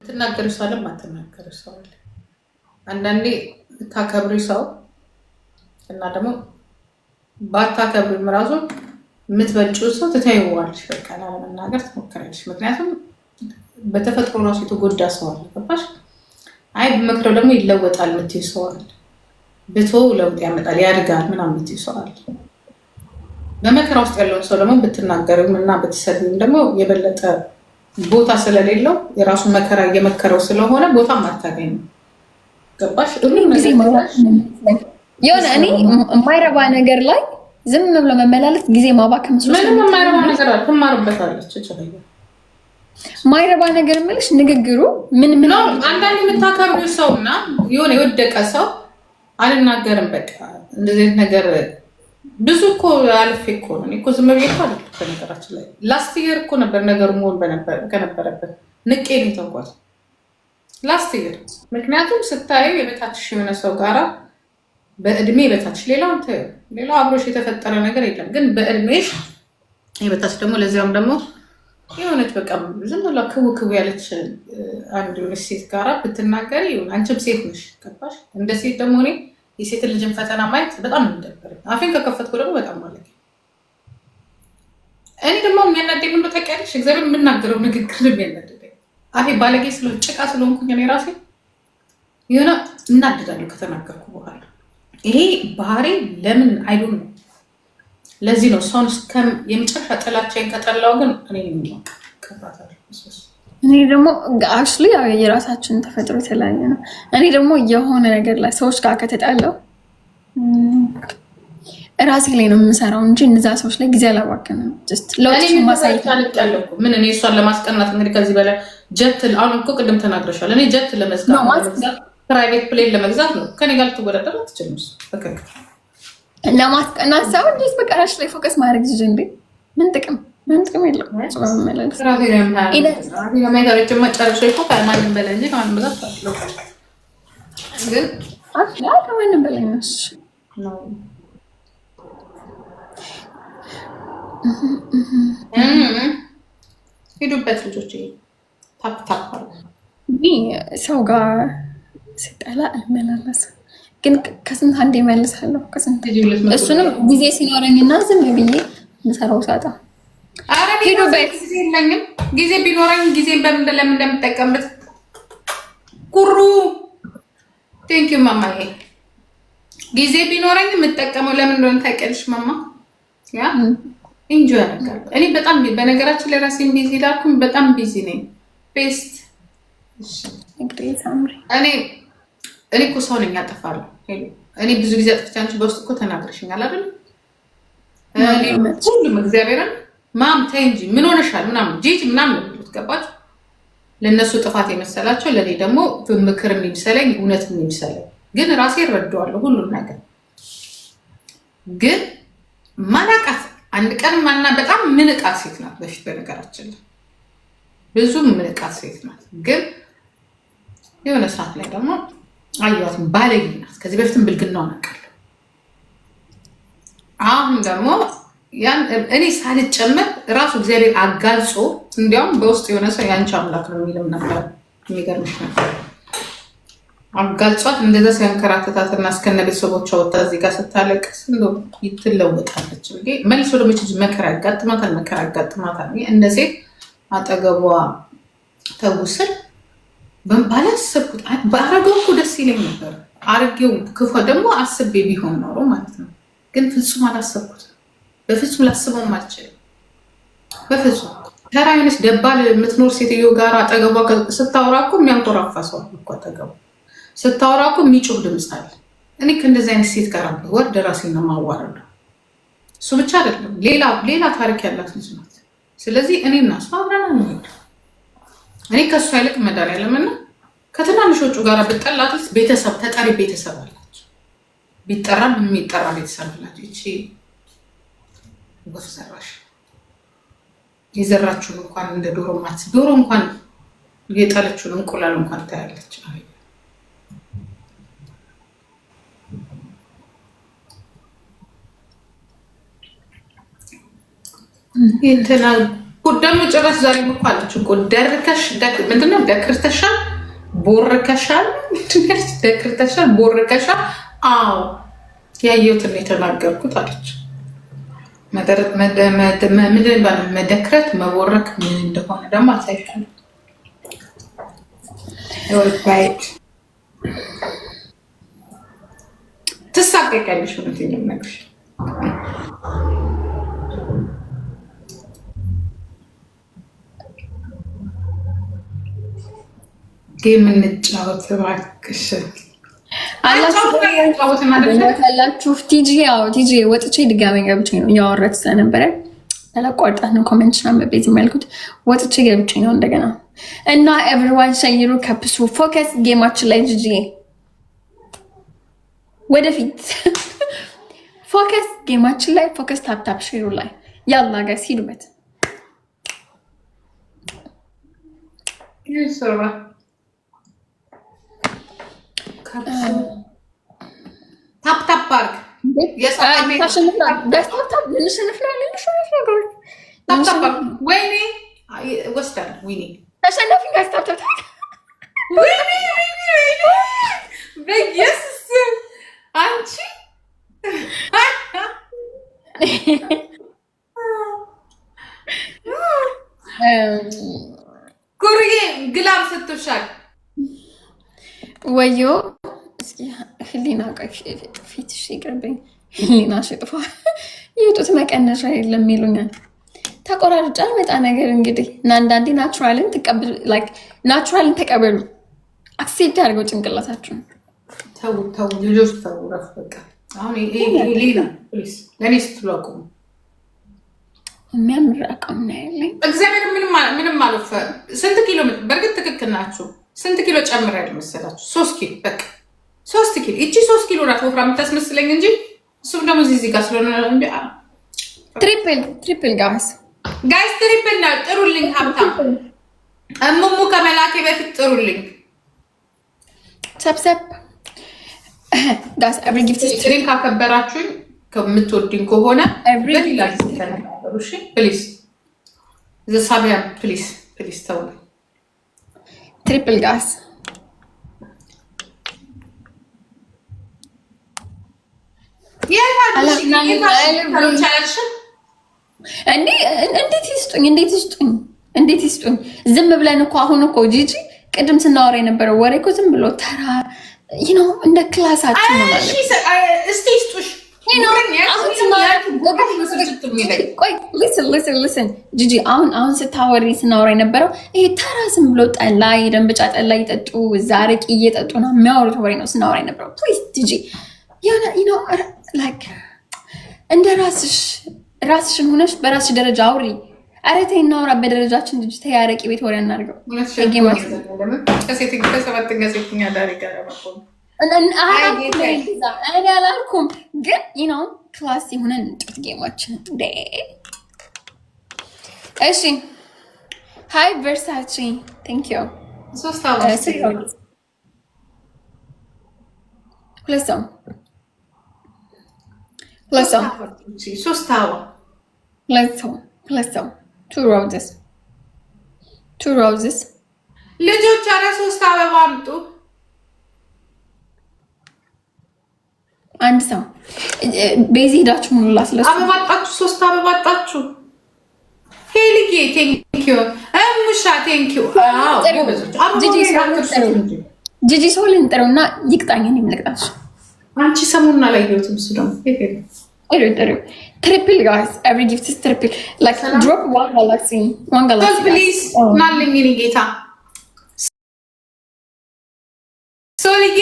የምትናገር ሰው አለ፣ የማትናገር ሰው አለ። አንዳንዴ ታከብሪ ሰው እና ደግሞ ባታከብሪም ራሱ የምትበልጪው ሰው ትተይዋለሽ። በቃ ላለመናገር ትሞክሪያለሽ። ምክንያቱም በተፈጥሮ ራሱ የተጎዳ ሰው አለ። ገባሽ? አይ በመክረው ደግሞ ይለወጣል የምትይው ሰው አለ። ብትወው ለውጥ ያመጣል ያድጋል ምናምን የምትይው ሰው አለ። በመከራ ውስጥ ያለውን ሰው ደግሞ ብትናገርም እና ብትሰድም ደግሞ የበለጠ ቦታ ስለሌለው የራሱ መከራ እየመከረው ስለሆነ ቦታም አታገኝም። ገባሽ? የሆነ እኔ የማይረባ ነገር ላይ ዝም ብሎ መመላለስ ጊዜ ማባከም ምንም የማይረባ ነገር አለ። ትማርበታለች ይችላል። ማይረባ ነገር የምልሽ ንግግሩ ምን ነው። አንዳንድ የምታከብሪው ሰውና የሆነ የወደቀ ሰው አልናገርም በቃ እንደዚህ ነገር ብዙ እኮ አልፌ እኮ ነው እኮ ዝም ብዬ እኮ አይደል። በነገራችን ላይ ላስት ይር እኮ ነበር ነገሩ መሆን ከነበረበት ንቄ ነው የተጓዝ ላስት ይር። ምክንያቱም ስታዩ የበታችሽ የሆነ ሰው ጋራ በእድሜ የበታች ሌላው አብሮሽ የተፈጠረ ነገር የለም፣ ግን በእድሜ የበታች ደግሞ ለዚያም ደግሞ የሆነች በቃ ዝም ብላ ክው ያለች አንድ የሆነች ሴት ጋራ ብትናገሪ ይሁን አንቺም ሴት ነሽ። ገባሽ? እንደ ሴት ደግሞ እኔ የሴት ልጅን ፈተና ማየት በጣም እንደነበረኝ አፌን ከከፈትኩ ደግሞ በጣም ማለት ነው። እኔ ደግሞ የሚያናደኝ ምን ታውቂያለሽ? እግዚአብሔር የምናገረው ንግግር የሚያናደደኝ አፌ ባለጌ ስለሆነ ጭቃ ስለሆንኩኝ እኔ ራሴ የሆነ እናደዳለሁ ከተናገርኩ በኋላ። ይሄ ባህሪ ለምን አይዶን ነው። ለዚህ ነው ሰውን የመጨረሻ ጥላቻዬን ከጠላው ግን እኔ የሚሞቅ ቀባታለሁ። እኔ ደግሞ አክቹዋሊ የራሳችን ተፈጥሮ የተለያየ ነው። እኔ ደግሞ የሆነ ነገር ላይ ሰዎች ጋር ከተጣለው ራሴ ላይ ነው የምሰራው እንጂ እነዛ ሰዎች ላይ ጊዜ አላባክንም። ለውጥ ማሳየት አልቀለኩ ምን እኔ እሷን ለማስቀናት እንግዲህ ከዚህ በላይ ጀት አሁን እኮ ቅድም ተናግረሻል። እኔ ጀት ለመዝጋት ፕራይቬት ፕሌን ለመግዛት ነው ከኔ ጋር ልትወዳደር አትችልም። ለማስቀናት ሰው እንዴት በቀራሽ ላይ ፎከስ ማድረግ ይዤ እንዴ ምን ጥቅም የለው። ከማንም በላይ ነሽ። ሄዱበት ልጆች ታፕታፕ ሰው ጋር ስጠላ አልመላለስም፣ ግን ከስንት አንዴ እመልሳለሁ። እሱንም ጊዜ ሲኖረኝና ዝም ብዬ ምሰራው ሳጣ ጊዜ የለኝም። ጊዜ ቢኖረኝ ጊዜን ለምን እንደምጠቀምበት ኩሩ ቴንኪዩ ማማዬ። ጊዜ ቢኖረኝ የምጠቀመው ለምን እንደሆነ ታውቂያለሽ ማማ? ያ ኢንጆይ አደርጋለሁ እኔ በጣም በነገራችን ላይ ራሴን ቢዚ ላልኩም በጣም ቢዚ ነኝ። ቤስት እኔ እኮ ሰው ነኝ አጠፋለሁ። እኔ ብዙ ጊዜ አጥፍቼ አንቺ በውስጥ እኮ ተናግረሽኛል አይደል? ሁሉም እግዚአብሔርን ማም ተይ እንጂ ምን ሆነሻል ምናምን ጂጂ ምናምን ነው ገባችሁ? ለነሱ ጥፋት የመሰላቸው ለኔ ደግሞ ምክር የሚምሰለኝ እውነት የሚምሰለኝ፣ ግን ራሴ እረዳዋለሁ ሁሉም ነገር። ግን ማናቃት አንድ ቀን በጣም ምንቃት ሴት ናት በፊት በነገራችን ላይ ብዙ ምንቃት ሴት ናት። ግን የሆነ ሰዓት ላይ ደግሞ አየዋት ባለጌ ናት። ከዚህ በፊትም ብልግናውን አውቃለሁ። አሁን ደግሞ እኔ ሳልጨመር ራሱ እግዚአብሔር አጋልጾ እንዲያውም በውስጥ የሆነ ሰው የአንቺ አምላክ ነው የሚልም ነበር። የሚገርምሽ ነበር አጋልጿት እንደዛ ሲያንከራተታትና እስከነ ቤተሰቦቿ ወጣ እዚህ ጋር ስታለቅስ ትለወጣለች። መልሶ ደግሞ መከራ ያጋጥማታል። እንደ ሴት አጠገቧ ተውስል ባላሰብኩት በአረገው እኮ ደስ ይለኝ ነበር። አርጌው ክፉ ደግሞ አስቤ ቢሆን ኖሮ ማለት ነው። ግን ፍጹም አላሰብኩት። በፍጹም ላስበውም አልችልም። በፍጹም ተራ የሆነች ደባል የምትኖር ሴትዮ ጋር አጠገቧ ስታወራ እኮ የሚያንኮራፋ ሰው እኮ አጠገቧ ስታወራ እኮ የሚጮህ ድምፅ አለ። እኔ ከእንደዚህ አይነት ሴት ጋር ወርድ ራሴን ነው የማዋረደው። እሱ ብቻ አይደለም ሌላ ታሪክ ያላት ልጅ ናት። ስለዚህ እኔ እና እሷ አብረን አንሄድ። እኔ ከእሷ ይልቅ መድኃኒዓለምና ከትናንሾቹ ጋር ብጠላት ቤተሰብ ተጠሪ ቤተሰብ አላቸው። ቢጠራም የሚጠራ ቤተሰብ አላቸው። ይቺ ወፍ ዘራሽ የዘራችሁን እንኳን እንደ ዶሮ እንኳን የጣለችውን እንቁላል እንኳን ታያለች። ደግሞ ጭራሽ ዛሬ እኮ አለች እኮ ደርከሽ ምንድነው ደክርተሻል ቦርከሻል ደክርተሻል ቦርከሻል። አዎ ያየሁትን የተናገርኩት አለች። ምንድን ባለ መደክረት መቦረክ ምን እንደሆነ ደግሞ አሳይሻለሁ። ትሳቀቂያለሽ። እውነቴን ነው የምነግርሽ። ጌም እንጫወት እባክሽ አላችሁ። ቲጂ ወጥቼ ድጋሜ ገብቼ ነው እያወራች ስለነበረ ለቋርጣት ነው ኮሜንት ቤት የሚያልኩት። ወጥቼ ገብቼ ነው እንደገና እና ኤቭሪዋን ሸይሩ ከፕሱ ፎከስ ጌማችን ላይ ጂጂ ወደፊት ፎከስ ጌማችን ላይ ፎከስ ታፕታፕ ሼሩ ላይ ያላ ጋር ሲሉበት ታፕታፕ አርግ ወይኔ ወስዳል ወይኔ ተሸናፊ ጋስታፕታፕ በኢየሱስ አንቺ ኩርዬ ግላብ ስትሻል ወዮ እስኪ ህሊና ፊትሽ ይቅርብኝ። ህሊና ሽጥፋ የጡት መቀነሻ የለም ይሉኛል። ተቆራርጫ መጣ ነገር እንግዲህ እና አንዳንዴ ናቹራልን ተቀበሉ። አክሴፕት ያድርገው ጭንቅላታችሁን። ተው ልጆች ተው። ረፍ በቃ አሁን ሌላ ፕሊስ ለእኔ ስትሉ አቁሙ። የሚያምር አቋም ነው ያለኝ። እግዚአብሔር ምንም አልወፈ ስንት ኪሎ በእርግጥ ትክክል ናችሁ። ስንት ኪሎ ጨምሬያለሁ መሰላችሁ? 3 ኪሎ በቃ 3 ኪሎ። እቺ 3 ኪሎ ናት ወፍራ የምታስመስለኝ እንጂ እሱም ደግሞ እዚህ ጋር ስለሆነ እንዴ ትሪፕል ጋይስ ትሪፕል ነው። ጥሩልኝ ሀብታም እሙሙ ከመላኬ በፊት ጥሩልኝ። ሰብሰብ ጋይስ ኤቭሪ ጊፍት ስትሪም ካከበራችሁኝ ከምትወዱኝ ከሆነ በሌላ ጊዜ ተነጋገሩ። እሺ ፕሊዝ ዘሳቢያ ፕሊዝ ተው። ትሪፕል ጋይስ እንዴት ይስጡኝ? ዝም ብለን እኮ አሁን እኮ ጂጂ ቅድም ስናወራ የነበረው ወሬ እኮ ዝም ብሎ ተራ እንደ ክላሳችን ነው ማለት እስቲ ይስጡሽ። ሊስን ጂጂ አሁን ስናወራ የነበረው ይሄ ተራ ዝም ብሎ ጠላ የደንበጫ ጠላ እየጠጡ እዛ አረቄ እየጠጡ ነው የሚያወሩት ወሬ ነው ስናወራ የነበረው። ፕሊዝ ጂጂ እንደ ራስሽን ሆነሽ በራስሽ ደረጃ አውሪ። ኧረ ተይ እናውራ በደረጃችን ልጅ ተይ አረቄ ቤት ወሬ አናድርገው። እኔ አላልኩም ግን ክላስ ሆነን እንጫወት ጌማችን። እሺ ሃይ ቨርሳቺ ቴንክ ዩ። two roses ልጆች ኧረ 3 አበባ አምጡ። አንድ ሰው ቤዚ ሄዳችሁ ሙሉላ ስለሱ አበባ አጣችሁ። 3 አበባ አጣችሁ። ሄሊጌ ቴንክ ዩ ሙሻ ቴንክ ዩ። ጂጂ ሰው ልንጠረውና ይቅጣኝ። እኔም ልቅጣሽ። አንቺ ሰሞኑን አላየሁትም ስለሆነ ትሪፕል ጋይስ ኤቭሪ ጊፍት ኢዝ ትሪፕል ላይክ ድሮፕ one galaxy ፕሊዝ ናልኝ እኔ ጌታ ሶልዬ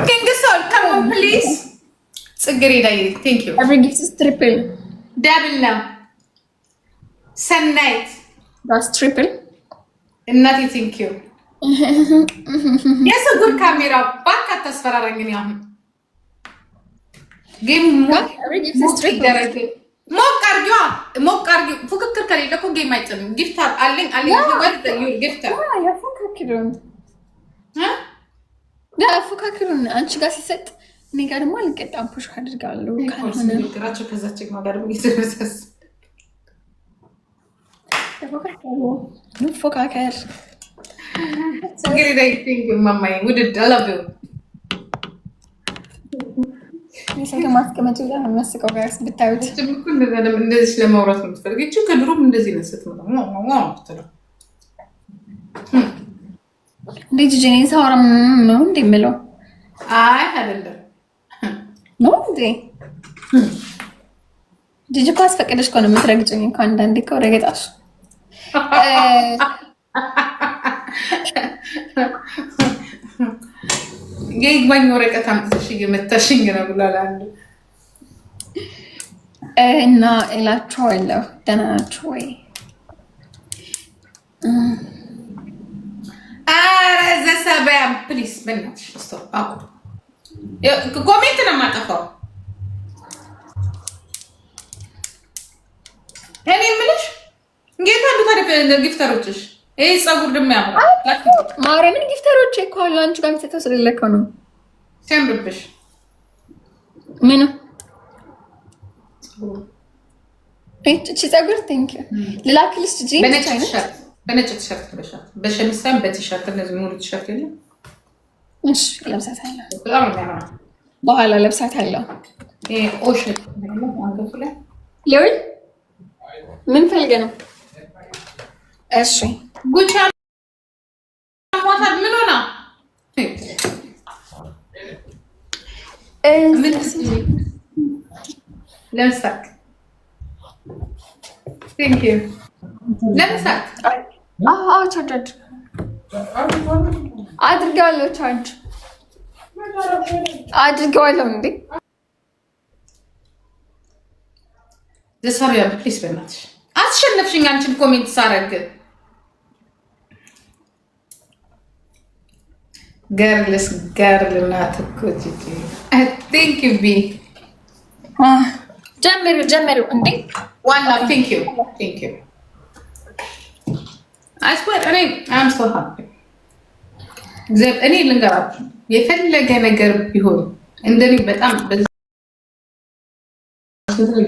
ኪንግ ሶል ካም ኦን ፕሊዝ ጽጌረዳ ቴንክ ዩ ኤቭሪ ጊፍት ኢዝ ትሪፕል ደብል ነው ሰናይት ዳስ ትሪፕል እናቴ ቴንክ ዩ የሰጉር ካሜራ ባካ ተስፈራራኝ ነው አሁን ጌም ሞቅ አድርጊው። ፉክክር ከሌለ እኮ ጌም አይጥልም። ጊፍት አለኝ ፉክክሩን አንቺ ጋር ሲሰጥ እኔ ጋር ደግሞ አልቀጣም። ፑሽ አድርጋለሁ። እንፎካከር። እንግዲህ ማማዬ ውድድ አላቢው የስልክ ማስቀመጫ ጋር ነው የሚያስቀው። ጋር ብታዩት እንደዚህ ለማውራት ነው የምትፈልግ። እቺ ከድሮም እንደዚህ ነው ስትመጣ እንዴት ጂጂ እኔን ሳወራ ነው እንዴ የምለው? አይ አይደለም ነው እንዴ ጂጂ እኮ አስፈቅደሽ እኮ ነው የምትረግጭኝ እኮ አንዳንዴ እኮ ረገጣሽ። የይግባኝ ወረቀት አምጥተሽ እየመታሽኝ ነው ብሏል አንዱ እና እላችኋለሁ። ደህና ናችሁ ወይ? ኧረ ዘሰበያ ፕሊስ በእናትሽ ስቶፕ አቁ። ኮሜንት ነው የማጠፋው። እኔ የምልሽ ጌታ እንደ ጊፍተሮችሽ ይህ ፀጉር ድማ ያምራል። ማርያምን ጊፍተሮች እኮ አሉ። አንቺ ጋር የሚሰጠው ስለሌለከው ነው ሲያምርብሽ። ምኑ እቺ ፀጉር ቴንክ ልላክልሽ ጂጂ። በነጭ ቲሸርት ለሻት በሸሚዝ ሳይሆን በቲሸርት እንደዚህ ሙሉ ቲሸርት የለም። እሺ ለብሳታለሁ። በጣም የሚያምር በኋላ ለብሳታለሁ። ይሄ ኦሽን ነው አንገቱ ላይ ለምን ምን ፈልገህ ነው? እሺ ጉቻ ማታል ምን ሆና ለምሳሌ ቴንክ ዩ ለምሳሌ ቻርጅ አድርጌዋለሁ። ቻርጅ አድርጌዋለሁ። እንዴ ዘሳቢያ ፕሊስ በእናትሽ አስሸነፍሽኝ። አንቺን ኮሜንት ሳረግ ገርልስ ገርል ናት እኮ ጂጂ። ቴንክ ዩ ቢ ጀምሩ እንዴ ዋና ቴንክ ዩ አይስወር እኔ አም ሶ ሃፒ። እኔ ልንገራችሁ የፈለገ ነገር ቢሆን እንደኔ በጣም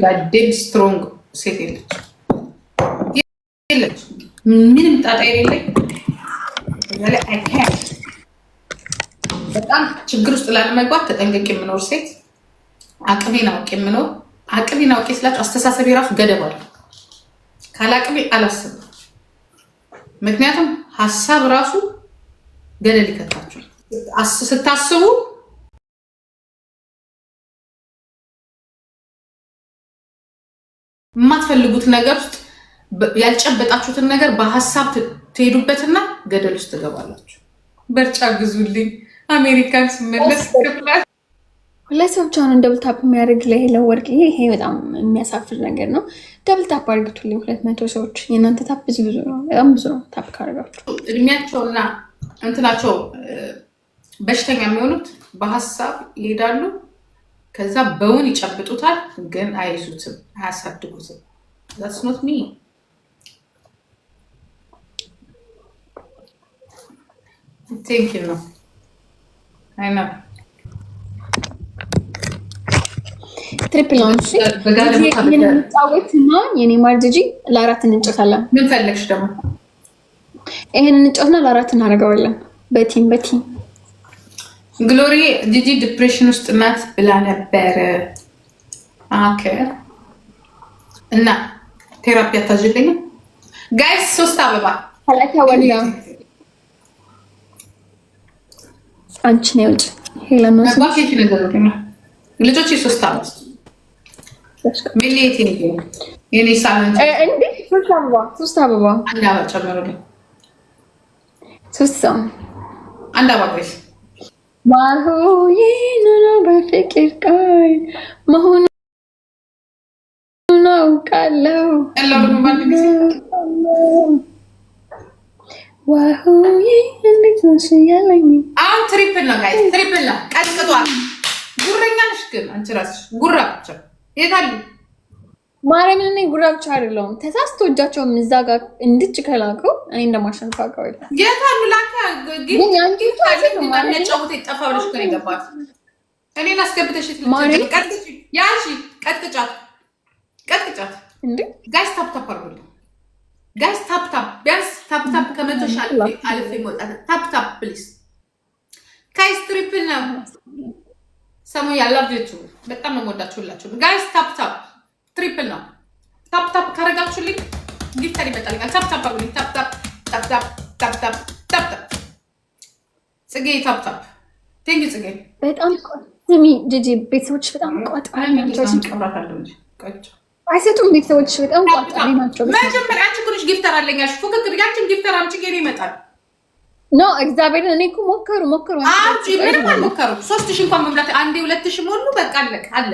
ጋዴም ስትሮንግ ሴት የለች ምንም ጣጣ የሌለኝ በጣም ችግር ውስጥ ላለመግባት ተጠንቀቅ የምኖር ሴት፣ አቅሜን አውቄ የምኖር። አቅሜን አውቄ ስላችሁ አስተሳሰቤ ራሱ ገደብ አለ። ካለ አቅሜ አላስብም። ምክንያቱም ሀሳብ ራሱ ገደል ይከታችኋል። ስታስቡ የማትፈልጉት ነገር ውስጥ ያልጨበጣችሁትን ነገር በሀሳብ ትሄዱበትና ገደል ውስጥ ትገባላችሁ። በርጫ ግዙልኝ አሜሪካን ስመለስ ክፍላል። ሁለት ሰው ብቻ ነው ደብል ታፕ የሚያደርግ ለሄለው ወርቅ። ይሄ በጣም የሚያሳፍር ነገር ነው። ደብል ታፕ አድርግቱልኝ 200 ሰዎች። የእናንተ ታፕ ብዙ ነው፣ በጣም ብዙ ነው። ታፕ ካደረጋችሁ እድሜያቸውና እንትናቸው በሽተኛ የሚሆኑት በሀሳብ ይሄዳሉ። ከዛ በውን ይጨብጡታል፣ ግን አይዙትም፣ አያሳድጉትም። that's not me thank you no I know ትሪፕል ነው። እሺ እንጫወትና የኔ ማርጅጂ ለአራት እንጫወታለን። ምን ፈለግሽ ደግሞ? ይሄን እንጫወትና ለአራት እናደርገዋለን በቲም ግሎሪ ጂጂ ዲፕሬሽን ውስጥ ናት ብላ ነበረ። ኦኬ እና ቴራፒ አታጅልኝ ጋይስ። 3 አበባ አላታ ወንዳ አንቺ ነው እንጂ ሄላኖ ባኬት ነገርኩኝ። ልጆች 3 አበባ ሚሊየት ነው የኔ ሳንት እንዴ 3 አበባ አንድ አበባ ጨምሩልኝ። 3 ሰው አንድ አበባ ጋይስ ዋሁ ይኑና በፍቅር ቃል መሆኑን አውቃለሁ። ዋሁ እንዴት ነው ያለኝ? አሁን ትሪፕል ነው ጋይስ፣ ትሪፕል ነው። ቀጥቅጧል። ጉረኛ ነሽ ግን አንቺ ራስሽ ጉራ ብቻ የታሉ? ማርያምን እኔ ጉራ ብቻ አይደለሁም። ተሳስቶ እጃቸውም እዛ ጋር እንድች ከላከው እኔ እንደማሸንፍ አውቀዋለሁ። የታሉ? ላካ ግን ያንቺ ታዲያ ማነጫውት ይጠፋ ብለሽ እኮ ነው የገባሽ። እኔን አስገብተሽ ቀጥቅጭ፣ ያሺ ቀጥቅጫት፣ ቀጥቅጫት። እንዴ ጋይስ ታፕ ታፕ አድርጉልኝ። ጋይስ ታፕታፕ ቢያንስ ታፕታፕ ከመቶ ሺህ አልፌ መውጣት ታፕታፕ ፕሊዝ ጋይስ ትሪፕል ነው ሰሙ ያላችሁ በጣም ነው ወዳችሁላችሁ ጋይስ ታፕታፕ ትሪፕል ነው ታፕታፕ ካረጋችሁልኝ ጊፍተር ይመጣል ታፕታፕ አርጉልኝ ታፕታፕ ታፕታፕ ታፕታፕ ታፕታፕ ጽጌ ታፕታፕ ቴንክ ዩ ጽጌ በጣም ስሚ ጂጂ ቤተሰቦች በጣም ቋጣሪ ናቸው ቀብራታለሁ እንጂ ቆጭ አይሰጡም ቤተሰቦች በጣም ቋጣሪ ናቸው መጀመሪያ አንቺ ኩልሽ ጊፍተር አለኛሽ ፉክክር ያንቺን ጊፍተር አምጪ ገኔ ይመጣል ኖ እግዚአብሔር እኔ እኮ ሞከሩ አንቺ ምንም አልሞከሩ 3000 እንኳን መምላት አንዴ 2000 ሞሉ በቃ አለ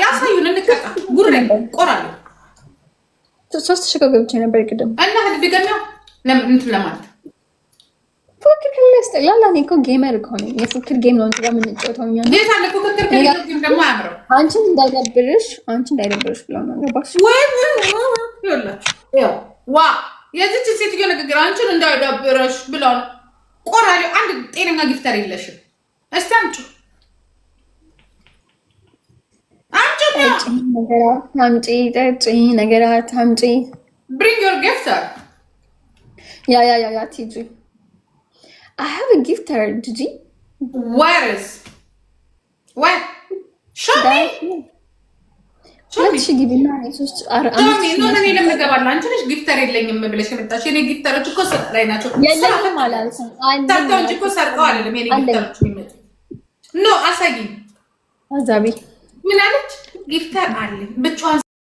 ያሳዩን እንቀጣ ጉር ላይ ቆራለሁ 3000 ገብቼ ነበር ቅድም እና ህድ ቢገኛው ለምን እንትን ለማለት ፉክክር ለስተላላ እኔ እኮ ጌመር እኮ ነኝ የፉክክር ጌም ነው እንትን የምንጫወተው እኛ እንዴት አለ ፉክክር ጌም ደግሞ አያምረው አንቺን እንዳይደብርሽ ብለው ነው ገባሽ ወይ ይኸውላችሁ ዋ የዚች ሴትዮ ንግግር አንቺን እንዳይደብርሽ ብለው ነው ቆራሌው አንድ ጤነኛ ጊፍተር የለሽም እስቲ አምጪ ነገራት አምጪ bring your gifter ያ ቲጂ I have a gifter ጂጂ where show me ለሽ ጊቢና ሶስት ቶሚ ነው እኔ ለምገባላ አንቺ ነሽ ጊፍተር የለኝም ብለሽ የመጣሽ የኔ ጊፍተሮች እኮ ስራ ላይ ናቸው የለኝም አላልኩም ታታው እንጂ እኮ ሰርቀው አይደለም የኔ ጊፍተሮች የሚመጡ ኖ አሳይኝ አዛቢ ምን አለች ጊፍተር አለ ብቻዋን